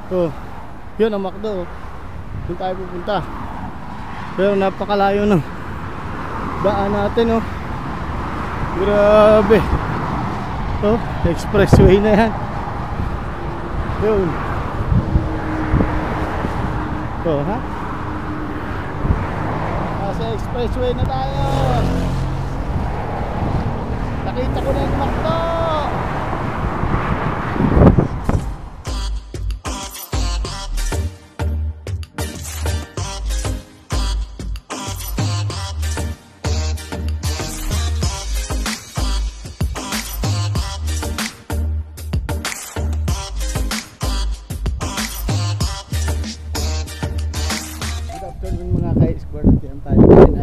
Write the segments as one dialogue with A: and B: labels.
A: Oh, yun ang McDo. Doon tayo pupunta. Pero napakalayo ng daan natin, oh. Grabe. Oh, expressway na yan. Yun. Oh, ha? Nasa expressway na tayo. Nakita ko na yung McDo.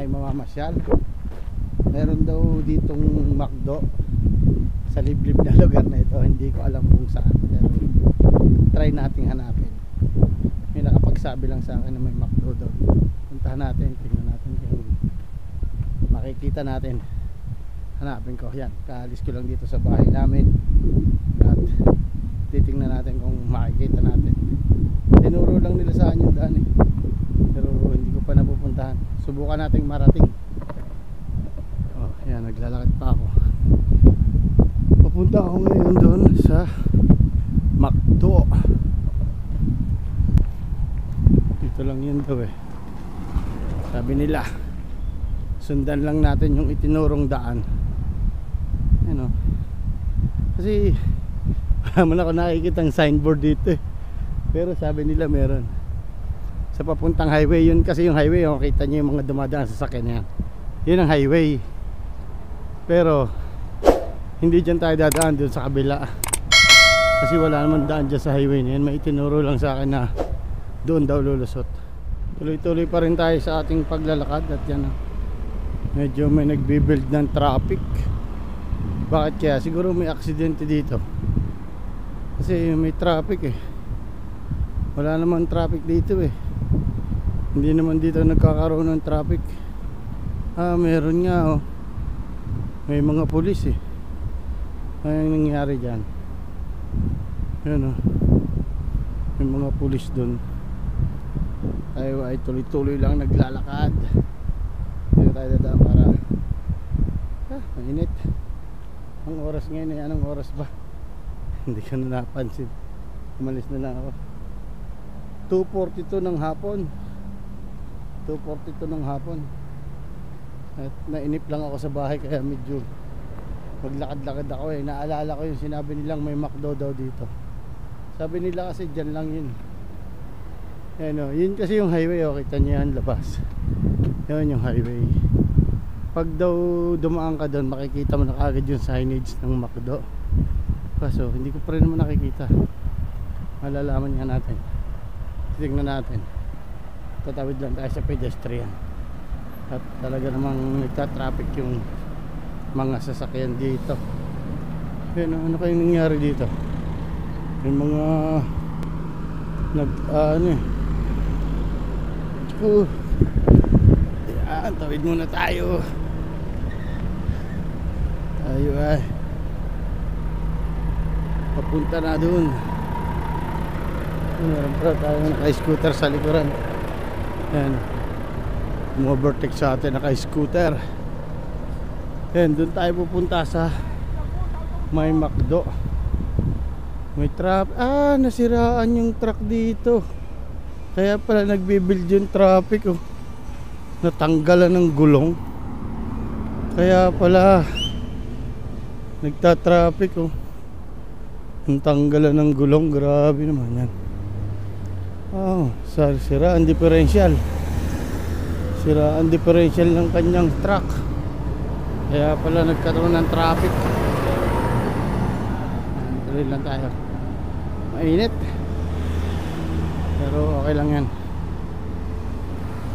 A: Mamamasyal. Meron daw ditong McDo sa liblib na lugar na ito. Hindi ko alam kung saan, pero try nating hanapin. May nakapagsabi lang sa akin na may McDo daw. Puntahan natin, tingnan natin kung makikita natin. Hanapin ko. Yan, kaalis ko lang dito sa bahay namin at titingnan natin kung makikita natin. Tinuro lang nila saan yung daan, eh, pero hindi ko pa napupuntahan. Subukan nating marating. Oh, yan, naglalakad pa ako. Papunta ako ngayon doon sa McDo. Dito lang yun daw, eh. Sabi nila sundan lang natin yung itinurong daan. Ano? Kasi wala man ako nakikitang signboard dito, eh. Pero sabi nila meron sa papuntang highway. Yun kasi yung highway, oh, kita nyo yung mga dumadaan sa sakyan yan. Yun ang highway. Pero hindi dyan tayo dadaan, dun sa kabila. Kasi wala naman daan dyan sa highway na yan. May itinuro lang sa akin na doon daw lulusot. Tuloy-tuloy pa rin tayo sa ating paglalakad. At yan, medyo may nagbibuild ng traffic. Bakit kaya? Siguro may aksidente dito. Kasi may traffic, eh. Wala naman traffic dito, eh. Hindi naman dito nagkakaroon ng traffic. Ah, meron nga, oh. May mga pulis, eh. Ano nangyari dyan? Yan, oh. May mga pulis dun. Tayo ay tuloy-tuloy lang naglalakad. Dito tayo dadaan para mainit. Ang oras ngayon ay anong oras ba? Hindi ko na napansin. Umalis na lang ako. 2:42 ng hapon. 2:42 ng hapon. At nainip lang ako sa bahay, kaya medyo maglakad-lakad ako, eh. Naalala ko yung sinabi nilang may McDo daw dito. Sabi nila kasi dyan lang yun. Ayan, oh. Yun kasi yung highway, oh. Kita nyo yan, labas. Yun yung highway. Pag daw dumaan ka doon, makikita mo na kagad yung signage ng McDo. Kaso hindi ko pa rin naman nakikita. Malalaman nga natin. Tingnan natin. Tatawid lang tayo sa pedestrian. At talaga namang nagta-traffic yung mga sasakyan dito. Ano kayong nangyari dito? Yung mga yan, tawid muna tayo. Tayo ay papunta na dun. Meron pa tayo naka-scooter sa likuran. Yan, umovertake sa atin naka-scooter. Yan, dun tayo pupunta sa may McDo. May traffic. Ah, nasiraan yung truck dito. Kaya pala nagbibuild yung traffic, oh. Natanggalan ng gulong. Kaya pala nagta-traffic, oh. Natanggalan ng gulong. Grabe naman yan. Oh, siraan differential. Siraan differential ng kanyang truck. Kaya pala nagkaroon ng traffic. Tuloy lang tayo. Mainit, pero okay lang yan.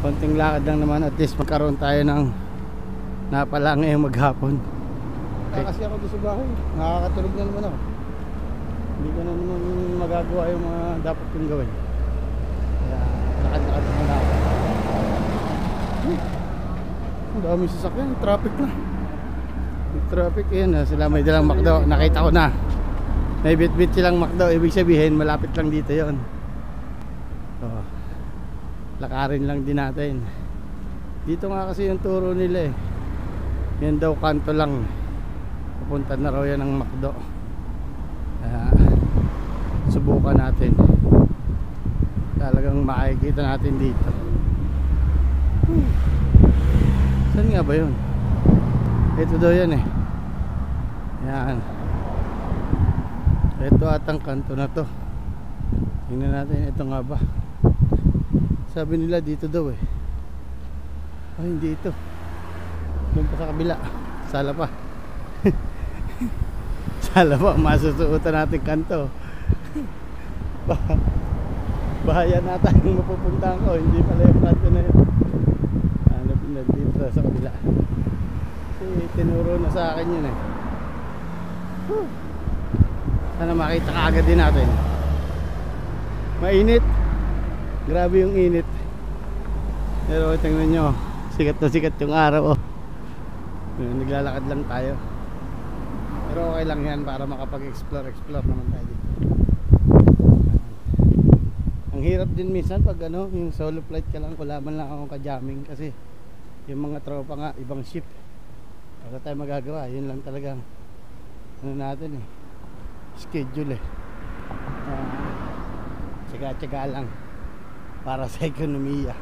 A: Konting lakad lang naman, at least magkaroon tayo ng napala ngayong maghapon. Kasi ako doon sa bahay, nakakatulog na naman ako. Hindi ko na naman magagawa yung mga dapat kong gawin. Kaya lakad-lakad naman ako. Ang dami sasakyan, traffic na. May traffic, yan, sila may dalang McDo. Nakita ko na may bit-bit silang McDo, ibig sabihin malapit lang dito yon. Oh, lakarin lang din natin. Dito nga kasi yung turo nila eh. Yan daw kanto lang. Pupunta na raw yan ng McDo. Subukan natin. Talagang makikita natin dito. Saan nga ba yun? Ito daw yan eh. Yan. Ito atang kanto na to. Tingnan natin, ito nga ba? Sabi nila dito daw eh. Ay, hindi ito. Doon pa sa kabila. Sala pa. Sala pa, masusuotan natin kanto. Bahayan na tayong mapupuntahan ko. Hindi pala yung kanto na yun. Hanap na dito sa kabila. Kasi tinuro na sa akin yun eh. Sana makita kaagad din natin. Mainit. Grabe yung init. Pero tingnan nyo, sikat na sikat yung araw oh. Naglalakad lang tayo. Pero okay lang yan para makapag-explore naman tayo dito. Ang hirap din minsan pag ano, yung solo flight ka lang, kulaman lang akong ka-jamming. Kasi yung mga tropa nga, ibang ship. Wala tayo magagawa, yun lang talagang ano natin eh, schedule eh. Tsaga-tsaga lang para sa ekonomiya.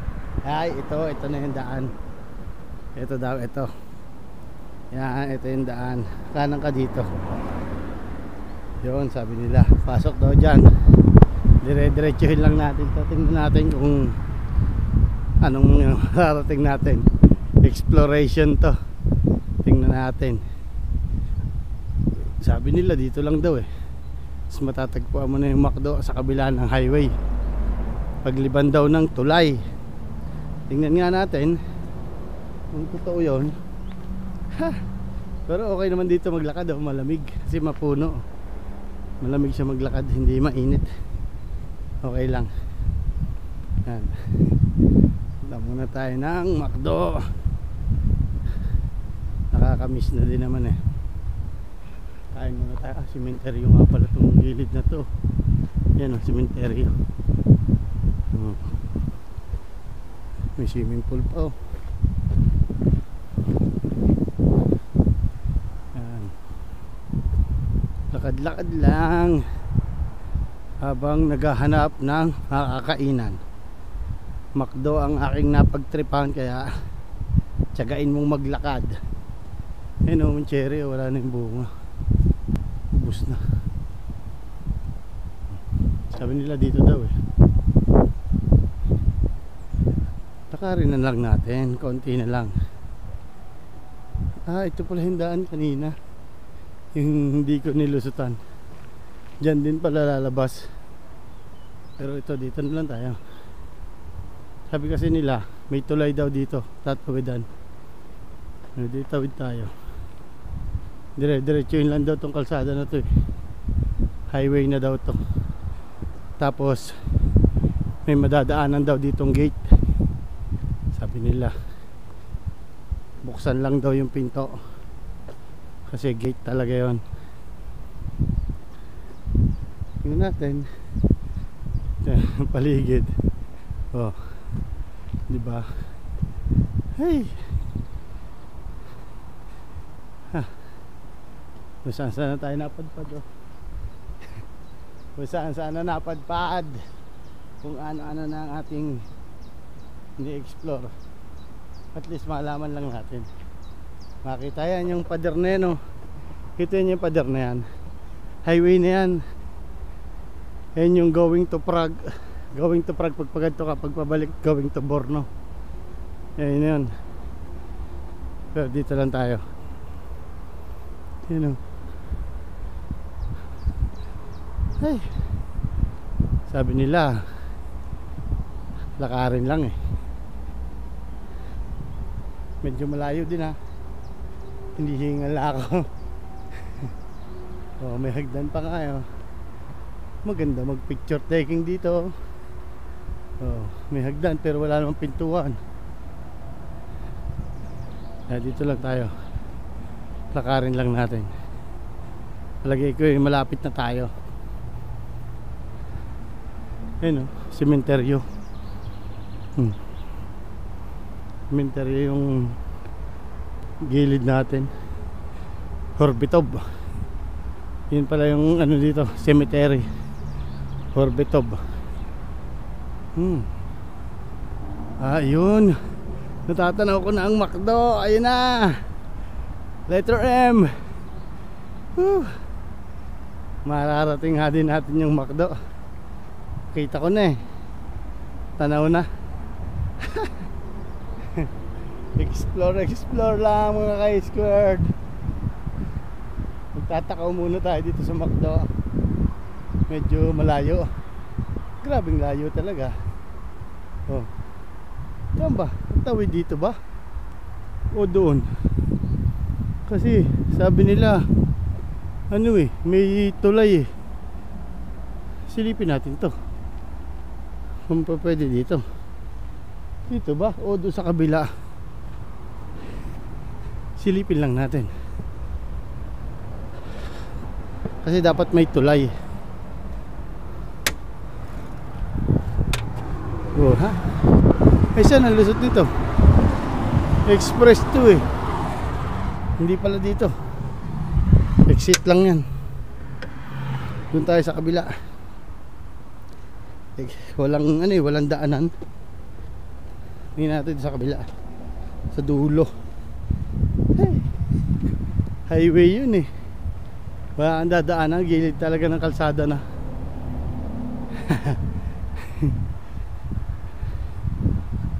A: Ay, ito na yung daan. Ito daw, ito. Yan, ito yung daan. Kanan ka dito. Yun, sabi nila. Pasok daw dyan. Dire-diretsuhin lang natin to. Tingnan natin kung anong rarating natin. Exploration to. Tingnan natin. Sabi nila dito lang daw eh. Mas matatagpuan mo na yung McDo sa kabila ng highway. Pagliban daw ng tulay. Tingnan nga natin kung totoo yun. Ha! Pero okay naman dito maglakad oh, malamig kasi mapuno. Malamig siya maglakad, hindi mainit. Okay lang. Yan. Punta muna tayo ng McDo. Nakakamiss na din naman eh. Kain muna tayo. Sementeryo nga pala itong gilid na to. Yan o, sementeryo. May swimming pool pa oh. Yan. Lakad-lakad lang habang naghahanap ng makakainan. McDo ang aking napagtripan, kaya tiyagain mong maglakad. Ayun o, yung cherry wala na yung bunga. Ubus na. Sabi nila dito daw eh. Lakarin na lang natin, konti na lang. Ito pala yung daan kanina, yung hindi ko nilusutan. Diyan din pala lalabas. Pero ito, dito na lang tayo. Sabi kasi nila may tulay daw dito, tatawidan. Dito tawid tayo. Diretsuhin lang daw tong kalsada na to eh. Highway na daw to. Tapos may madadaanan daw ditong gate. Sabi nila buksan lang daw yung pinto kasi gate talaga yon. Tingnan natin paligid. Oh, di ba? Hey, kung saan na tayo napadpad oh. Kung saan na napadpad, kung ano-ano na ang ating ni-explore. At least malaman lang natin. Makita yan yung pader na yan oh. Ito yan yung pader na yan. Highway na yan. Yan yung going to Prague. Going to Prague pagpaganto ka, pagpabalik going to Borno. Yan yun. Pero dito lang tayo. Yan oh. Ay, sabi nila lakarin lang eh. Medyo malayo din ha. Hindi hingal ako. Oh, may hagdan pa nga oh. Maganda mag picture taking dito. Oh, may hagdan pero wala namang pintuan. Dito lang tayo. Lakarin lang natin. Palagay ko malapit na tayo. Ayun oh, sementeryo. Cemetery yung gilid natin. Horbitob. Yun pala yung ano dito, cemetery. Horbitob. Yun. Natatanaw ko na ang McDo. Ayun na. Letter M. Mararating nga din natin yung McDo. Kita ko na eh. Tanaw na. Explore lang mga ka-squared. Magtatakaw muna tayo dito sa McDo. Medyo malayo. Grabing layo talaga. Saan ba? Tawid dito ba? O doon? Kasi sabi nila ano may tulay silipin natin to kung pa pwede dito. Dito ba? O doon sa kabila? Silipin lang natin kasi dapat may tulay. Ha? Ay saan ang lusot nito? Express to hindi pala dito. Exit lang yan. Doon tayo sa kabila. Walang daanan. Tingnan natin sa kabila. Sa dulo. Highway yun wala ang dadaanan. Gilid talaga ng kalsada na.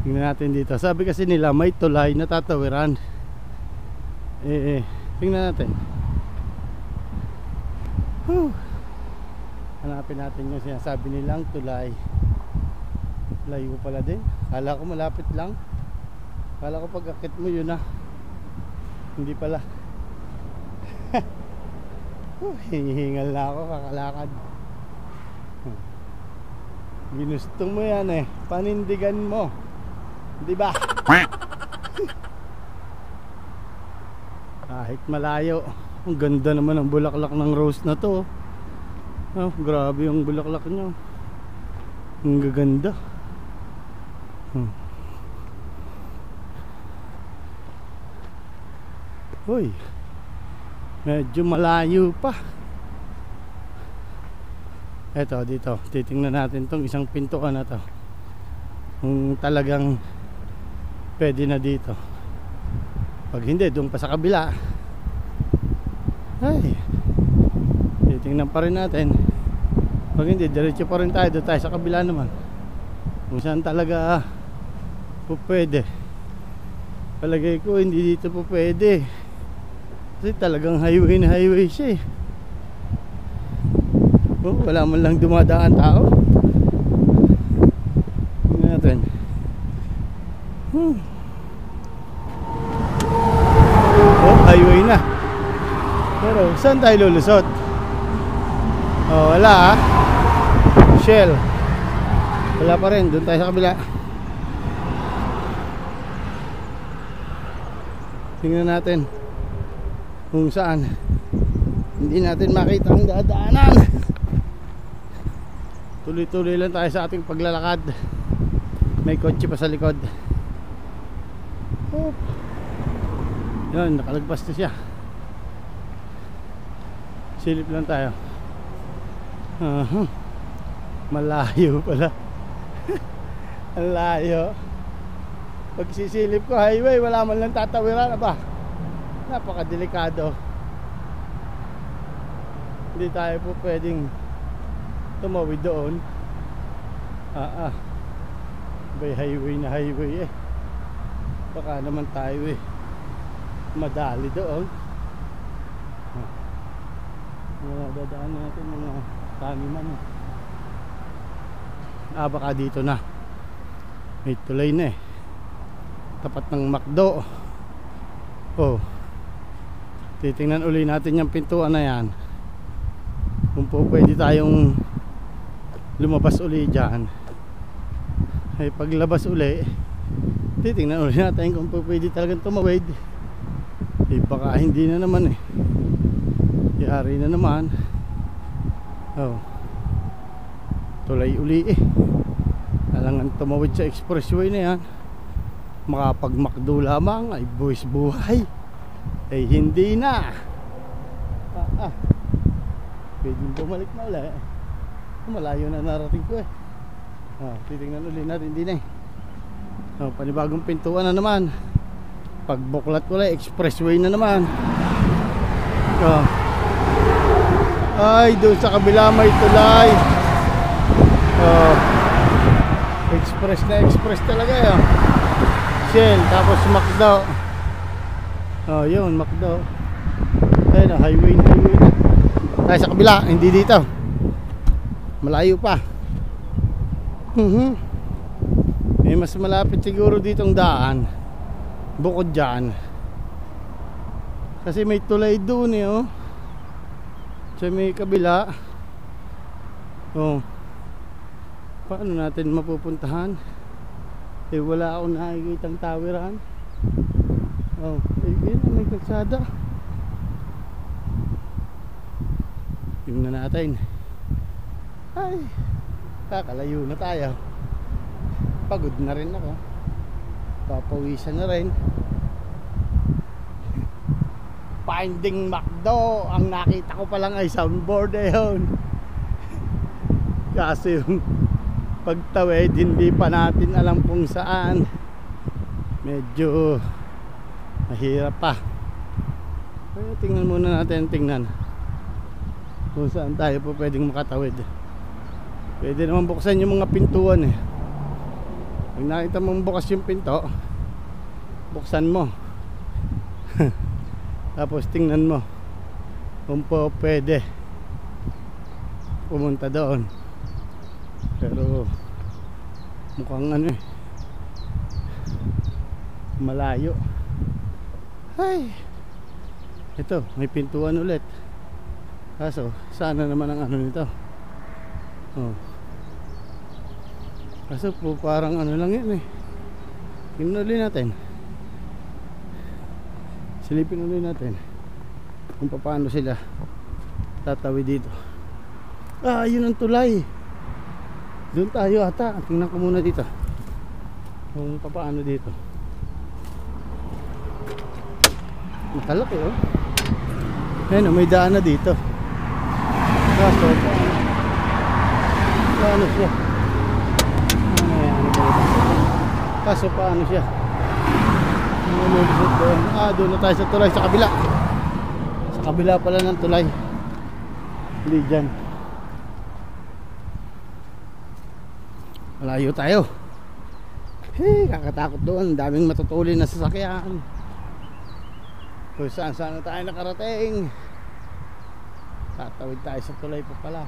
A: Tingnan natin dito. Sabi kasi nila may tulay na tatawiran. Tingnan natin. Hanapin natin yung sinasabi nilang tulay. Layo pala din. Kala ko malapit lang. Kala ko pag akit mo yun hindi pala. Hinihingal na ako kakalakad. Ginustong mo yan panindigan mo, diba? Kahit malayo. Ang ganda naman ng bulaklak ng rose na to. Grabe yung bulaklak nyo. Ang gaganda. Uy, medyo malayo pa. Eto dito, titingnan natin tong isang pintuan na to, kung talagang pwede na dito. Pag hindi, doon pa sa kabila. Ay, titingnan pa rin natin. Pag hindi, diretso pa rin tayo. Doon tayo sa kabila naman, kung saan talaga po pwede. Palagay ko hindi dito po pwede, kasi talagang highway na highway siya wala man lang dumadaan tao. Tingnan natin. Highway na. Pero saan tayo lulusot? Wala Shell. Wala pa rin. Doon tayo sa kabila. Tingnan natin kung saan. Hindi natin makita ang dadaanan. Tuloy-tuloy lang tayo sa ating paglalakad. May kotse pa sa likod. Yan, nakalagpas na siya. Silip lang tayo. Malayo pala. Ang layo. Pag sisilip ko highway, wala man lang tatawiran. Napakadelikado. Hindi tayo po pwedeng tumawid doon. May highway na highway baka naman tayo madali doon. Dadaan natin mga taniman. Baka dito na may tulay na tapat ng McDo. Titingnan uli natin yung pintuan na yan, kung po pwede tayong lumabas uli dyan. Paglabas uli, titingnan uli natin kung po pwede talagang tumawid. Baka hindi na naman yari na naman. Tulay uli Alangan tumawid sa expressway na yan, makapag-McDo lamang ay buwis buhay. Eh hindi na. Pwedeng bumalik na ulit. Malayo na narating ko eh. Titingnan ulit natin din eh. Panibagong pintuan na naman. Pagbuklat ko lang, expressway na naman. Ay, doon sa kabila may tulay. Express na express talaga yun. Shell, tapos McDo. Yun, McDo. Ayun na, highway na. Tayo sa kabila, hindi dito. Malayo pa. Mas malapit siguro ditong daan bukod dyan, kasi may tulay doon eh, sa may kabila. Paano natin mapupuntahan? Wala akong nakikitang tawiran. Yun, may kalsada. Tingnan natin. Ay, kakalayo na tayo. Pagod na rin ako. Papawisan na rin. Finding McDo. Ang nakita ko pa lang ay soundboard yun. Kasi yung pagtawid, hindi pa natin alam kung saan. Medyo mahirap pa. Tingnan muna natin, kung saan tayo po pwedeng makatawid. Pwede naman buksan yung mga pintuan eh. Pag nakita mong bukas yung pinto, buksan mo. Tapos tingnan mo kung po pwede pumunta doon. Pero mukhang malayo. Ay, ito may pintuan ulit. Kaso sana naman ang nito. Kaso po parang lang yun eh. Tingnan ulit natin. Silipin ulit natin kung paano sila tatawid dito. Yun ang tulay. Doon tayo ata. Tingnan ko muna dito kung paano dito. Makalaki Ayun, may daan na dito. Kaso paano siya? Kaso paano siya? Doon na tayo sa tulay sa kabila. Sa kabila pala ng tulay. Hindi dyan. Malayo tayo. Kakatakot doon. Daming matutuli na sasakyan. Kung saan na tayo nakarating. Tatawid tayo sa tulay pa pala.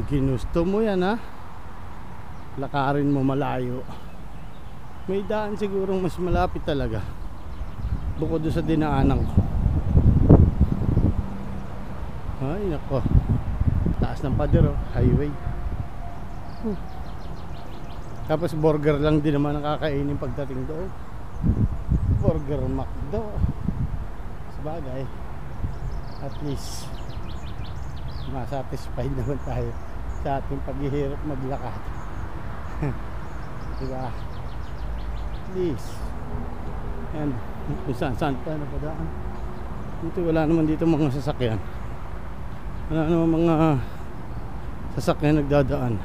A: Ginusto mo yan lakarin mo malayo. May daan sigurong mas malapit talaga bukod doon sa dinaanan ko. Ay nako, taas ng pader highway. Tapos burger lang din naman ang kakainin pagdating doon. Burger McDo. Sabagay, at least masatisfied naman tayo sa ating paghihirap maglakad. Diba? Please. And kung saan pa napadaan. Dito wala naman dito mga sasakyan. Wala naman mga sasakyan nagdadaan.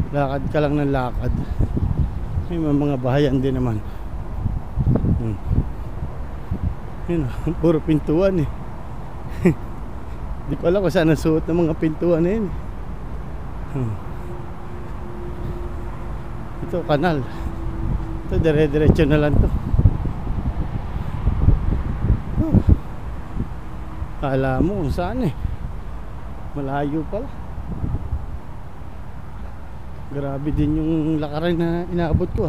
A: Lakad ka lang ng lakad. May mga bahayan din naman. Yun, puro pintuan eh. Di ko alam kung saan nasuot ng mga pintuan na yun. Ito kanal. Ito dire-diretso na lang to. Kala mo kung saan eh. Malayo pala. Grabe din yung lakaran na inaabot ko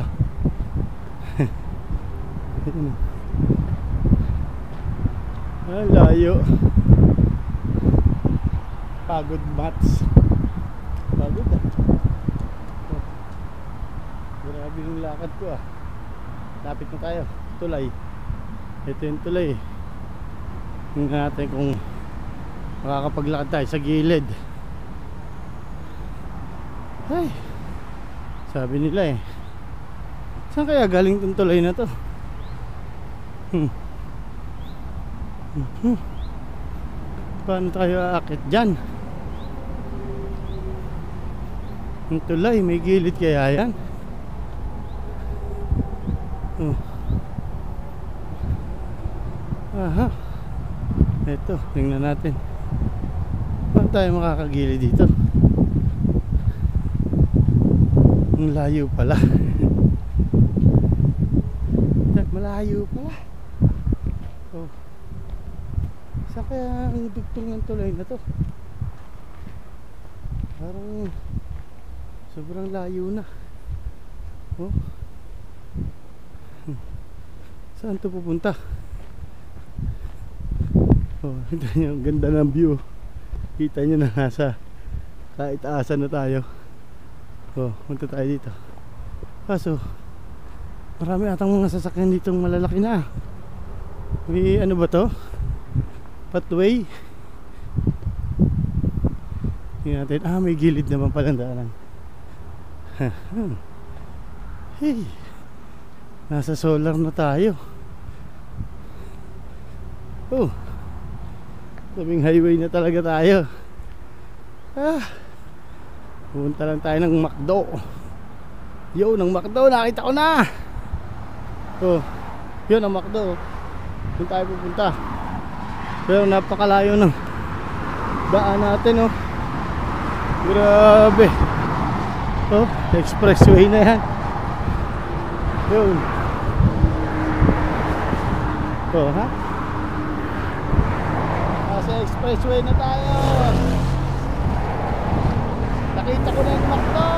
A: layo. Pagod mats. Pagod Grabe yung lakad ko Lapit na tayo. Tulay. Ito yung tulay. Tingnan natin kung makakapaglakad tayo sa gilid. Ay, sabi nila eh, saan kaya galing tong tulay na to? Paano tayo aakit dyan? Ang tulay, may gilid kaya yan? Aha, eto, tingnan natin. Paano tayo makakagilid dito? Ang layo pala. Malayo pala. Oh. Saan kaya ang dugtong ng tulay na to? Parang sobrang layo na. Oh. Saan to pupunta? Oh, kita nyo, ang ganda ng view. Kita nyo na nasa kahit aasan na tayo. Oh, punta tayo dito. Kaso marami atang mga sasakyan ditong malalaki na. May ano ba to? Pathway. Tingnan natin. Ah, may gilid naman palang daanan. Hey, nasa solar na tayo. Oh, sabing highway na talaga tayo. Pupunta lang tayo ng McDo. Yo, ng McDo, nakita ko na. Oh, yun ang McDo. Doon tayo pupunta. Pero napakalayo ng daan natin, oh. Grabe. Oh, expressway na yan. Yun. Oh, ha? Nasa expressway na tayo. Nakita ko na yung McDo.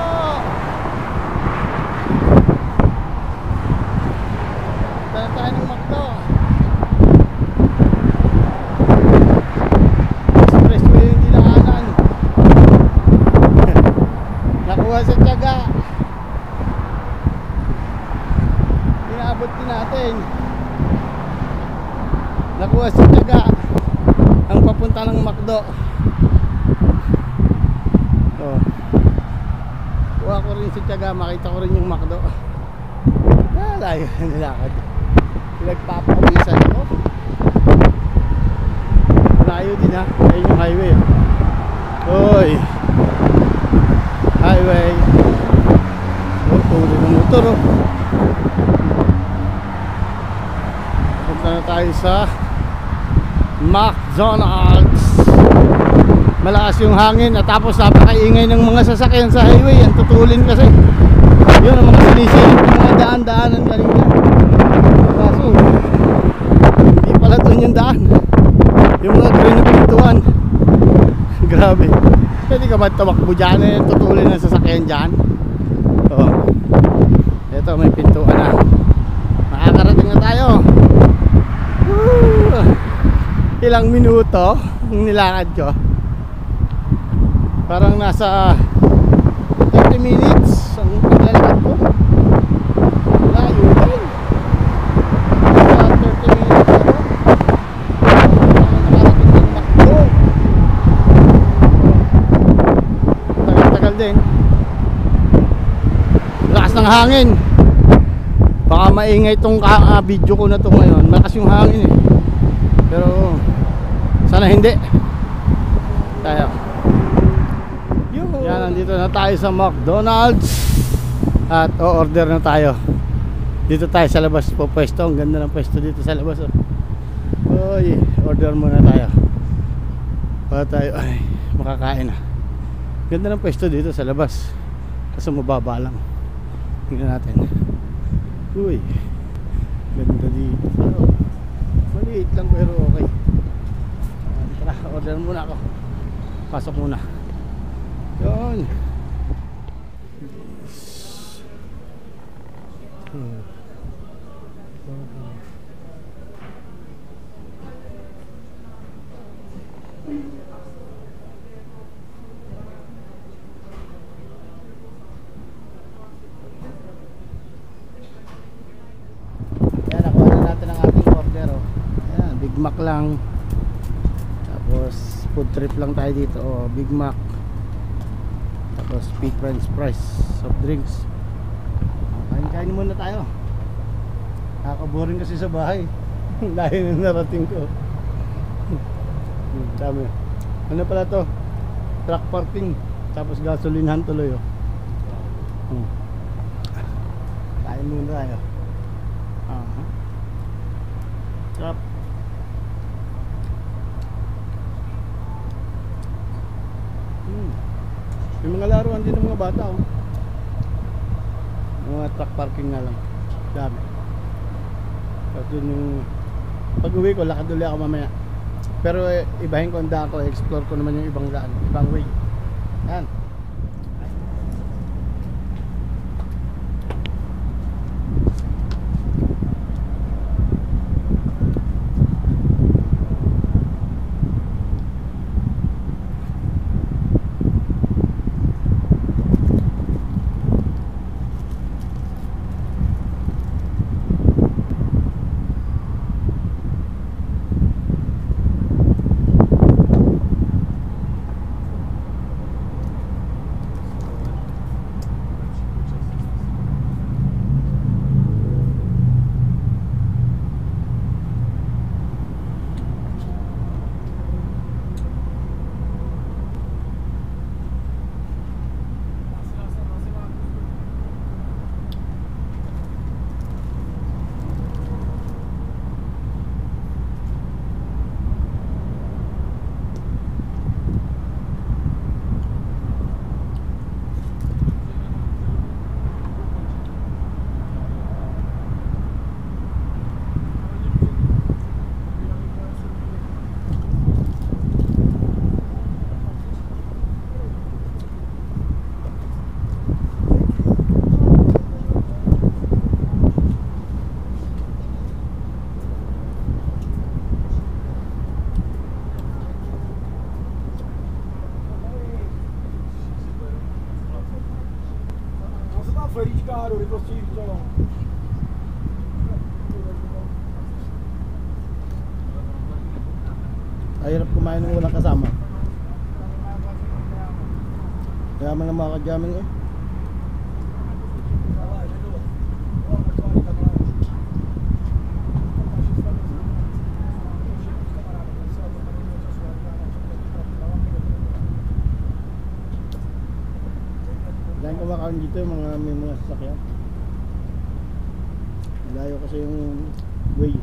A: Punta tayo ng McDo. Expressway yung dinaanan. Nakuha sa tiyaga. Inaabot din natin. Nakuha sa tiyaga ang papunta ng McDo. Oh. Kuha ko rin sa tiyaga, makita ko rin yung McDo. Layo na nilakad. Pinagpapawisan ako. Layo din ha. Ayun yung highway. Oy, highway. Oh, tuloy ng motor, oh. Punta na tayo sa McDonald's. Malakas yung hangin at tapos napakaingay ng mga sasakyan sa highway. Ang tutulin kasi. Yun ang mga sinisilip ng mga daan-daanan kanina. Kaso hindi pala doon yung daan. Yung mga green na pintuan. Grabe. Pwede ka ba tumakbo dyan eh? Tutulin ng sasakyan dyan. Oh. Eto, may pintuan na. Makakarating na tayo. Woo! Ilang minuto ang nilakad ko. Parang nasa 30 minutes ang paglalakad ko. Layo din. Nasa 30 minutes ako. Nakarating ng McDo. Tagal-tagal din. Lakas ng hangin. Baka maingay itong video ko na to ngayon. Malakas yung hangin eh. Pero sana hindi. Tayo. Yan, nandito na tayo sa McDonald's. At o-order na tayo. Dito tayo sa labas po pwesto. Ang ganda ng pwesto dito sa labas, oh. Oy, order muna tayo para tayo ay makakain na. Ganda ng pwesto dito sa labas. Kaso mababa lang. Tingnan natin. Uy, ganda dito. Maliit lang pero okay. Tara, order muna ako. Pasok muna. Yun. Yan, nakuha na natin ang ating order, oh. Yan, Big Mac lang. Tapos food trip lang tayo dito, oh. Big Mac. Tapos speed french fries, soft drinks. Kain muna tayo. Nakaka-boring kasi sa bahay. Layo na narating ko. Dami. Ano pala to? Truck parking. Tapos gasolinahan tuloy oh. Kain muna tayo. Sarap. Yung mga laruan din ng mga bata oh. Mga truck parking na lang. Dami. Tapos dun yung pag uwi ko, lakad ulit ako mamaya. Pero ibahin ko ang daan ko, explore ko naman yung ibang daan, ibang way. Yan.
B: Caro, ricostruito.
A: Ay, hirap kumain ng walang kasama. Kaya man ang mga kadyaming eh. Dahil kumakain dito yung mga may mga sasakyan. Layo kasi yung way.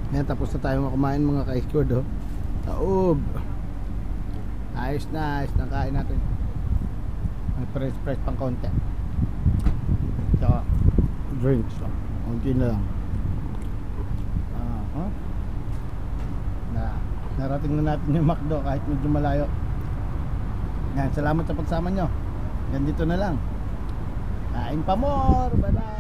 A: Yan, tapos na tayo kumain mga ka-squad oh. Taob. Ayos na kain natin. May press pang konti. Tsaka drinks lang. Kunti na lang. Narating na natin yung McDo kahit medyo malayo. Yan, salamat sa pagsama nyo. Yan dito na lang. Kain pa more. Bye bye.